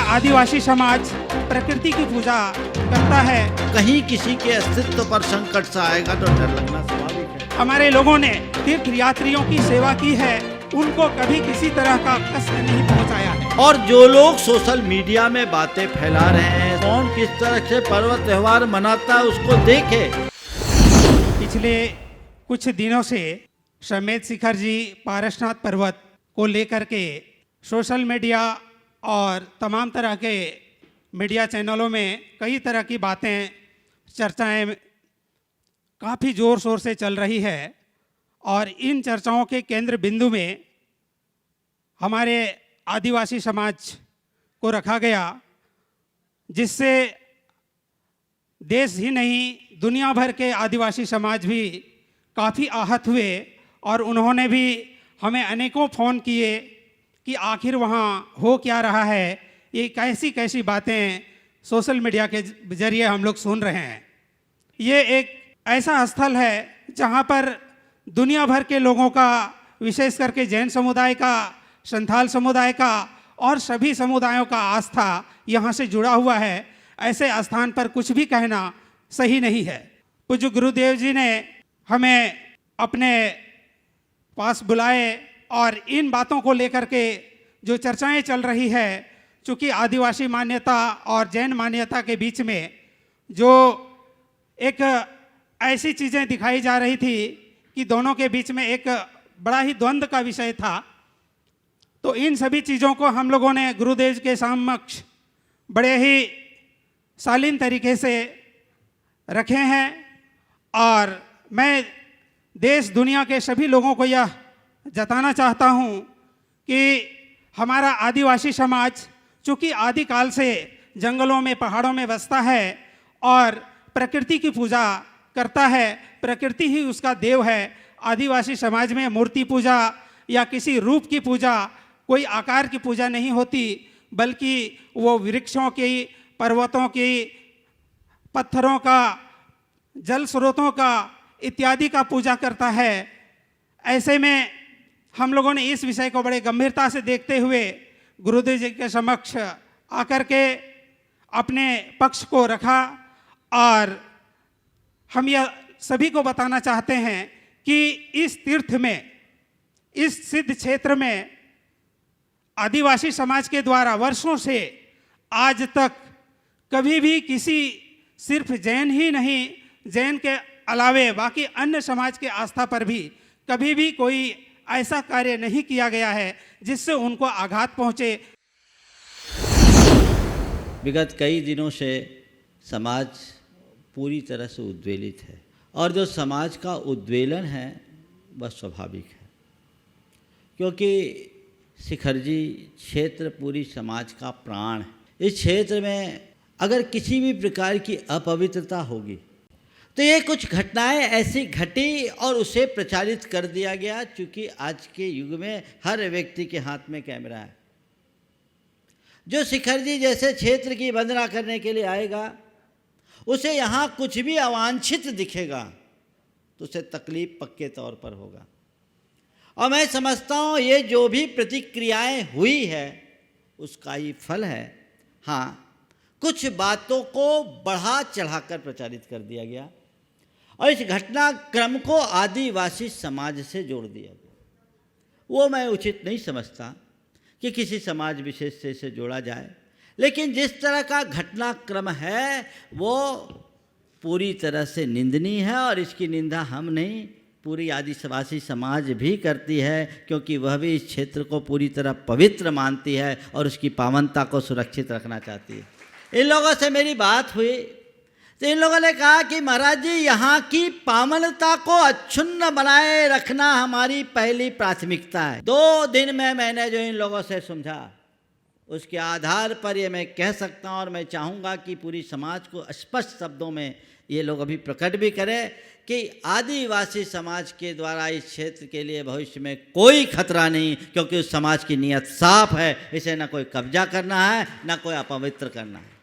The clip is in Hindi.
आदिवासी समाज प्रकृति की पूजा करता है। कहीं किसी के अस्तित्व पर संकट सा आएगा तो डर लगना स्वाभाविक है। हमारे लोगों ने तीर्थ यात्रियों की सेवा की है, उनको कभी किसी तरह का कष्ट नहीं पहुंचाया है। और जो लोग सोशल मीडिया में बातें फैला रहे हैं, कौन किस तरह से पर्व त्योहार मनाता है उसको देखे। पिछले कुछ दिनों से समेत शिखर जी पारसनाथ पर्वत को लेकर के सोशल मीडिया और तमाम तरह के मीडिया चैनलों में कई तरह की बातें, चर्चाएं काफ़ी ज़ोर शोर से चल रही है। और इन चर्चाओं के केंद्र बिंदु में हमारे आदिवासी समाज को रखा गया, जिससे देश ही नहीं दुनिया भर के आदिवासी समाज भी काफ़ी आहत हुए। और उन्होंने भी हमें अनेकों फ़ोन किए कि आखिर वहाँ हो क्या रहा है, ये कैसी कैसी बातें सोशल मीडिया के जरिए हम लोग सुन रहे हैं। ये एक ऐसा स्थल है जहाँ पर दुनिया भर के लोगों का, विशेष करके जैन समुदाय का, संथाल समुदाय का और सभी समुदायों का आस्था यहाँ से जुड़ा हुआ है। ऐसे स्थान पर कुछ भी कहना सही नहीं है। पूज्य गुरुदेव जी ने हमें अपने पास बुलाए और इन बातों को लेकर के जो चर्चाएं चल रही है, चूँकि आदिवासी मान्यता और जैन मान्यता के बीच में जो एक ऐसी चीज़ें दिखाई जा रही थी कि दोनों के बीच में एक बड़ा ही द्वंद्व का विषय था, तो इन सभी चीज़ों को हम लोगों ने गुरुदेव के समक्ष बड़े ही शालीन तरीके से रखे हैं। और मैं देश दुनिया के सभी लोगों को यह जताना चाहता हूँ कि हमारा आदिवासी समाज चूँकि आदिकाल से जंगलों में, पहाड़ों में बसता है और प्रकृति की पूजा करता है, प्रकृति ही उसका देव है। आदिवासी समाज में मूर्ति पूजा या किसी रूप की पूजा, कोई आकार की पूजा नहीं होती, बल्कि वो वृक्षों की, पर्वतों की, पत्थरों का, जल स्रोतों का इत्यादि का पूजा करता है। ऐसे में हम लोगों ने इस विषय को बड़े गंभीरता से देखते हुए गुरुदेव जी के समक्ष आकर के अपने पक्ष को रखा। और हम यह सभी को बताना चाहते हैं कि इस तीर्थ में, इस सिद्ध क्षेत्र में आदिवासी समाज के द्वारा वर्षों से आज तक कभी भी किसी, सिर्फ जैन ही नहीं, जैन के अलावे बाकी अन्य समाज के आस्था पर भी कभी भी कोई ऐसा कार्य नहीं किया गया है जिससे उनको आघात पहुंचे। विगत कई दिनों से समाज पूरी तरह से उद्वेलित है, और जो समाज का उद्वेलन है वह स्वाभाविक है, क्योंकि शिखर जी क्षेत्र पूरी समाज का प्राण है। इस क्षेत्र में अगर किसी भी प्रकार की अपवित्रता होगी तो ये कुछ घटनाएं ऐसी घटी और उसे प्रचारित कर दिया गया। चूँकि आज के युग में हर व्यक्ति के हाथ में कैमरा है। जो शिखर जी जैसे क्षेत्र की वंदना करने के लिए आएगा, उसे यहाँ कुछ भी अवांछित दिखेगा तो उसे तकलीफ पक्के तौर पर होगा। और मैं समझता हूँ ये जो भी प्रतिक्रियाएं हुई है उसका ही फल है। हाँ, कुछ बातों को बढ़ा चढ़ाकर प्रचारित कर दिया गया और इस घटनाक्रम को आदिवासी समाज से जोड़ दिया गया। वो मैं उचित नहीं समझता कि किसी समाज विशेष से इसे जोड़ा जाए, लेकिन जिस तरह का घटनाक्रम है वो पूरी तरह से निंदनीय है। और इसकी निंदा हम नहीं, पूरी आदिवासी समाज भी करती है, क्योंकि वह भी इस क्षेत्र को पूरी तरह पवित्र मानती है और उसकी पावनता को सुरक्षित रखना चाहती है। इन लोगों से मेरी बात हुई तो इन लोगों ने कहा कि महाराज जी, यहाँ की पावनता को अक्षुण्ण बनाए रखना हमारी पहली प्राथमिकता है। 2 दिन में मैंने जो इन लोगों से समझा उसके आधार पर ये मैं कह सकता हूँ, और मैं चाहूँगा कि पूरी समाज को स्पष्ट शब्दों में ये लोग अभी प्रकट भी करें कि आदिवासी समाज के द्वारा इस क्षेत्र के लिए भविष्य में कोई खतरा नहीं, क्योंकि उस समाज की नीयत साफ है। इसे ना कोई कब्जा करना है, ना कोई अपवित्र करना है।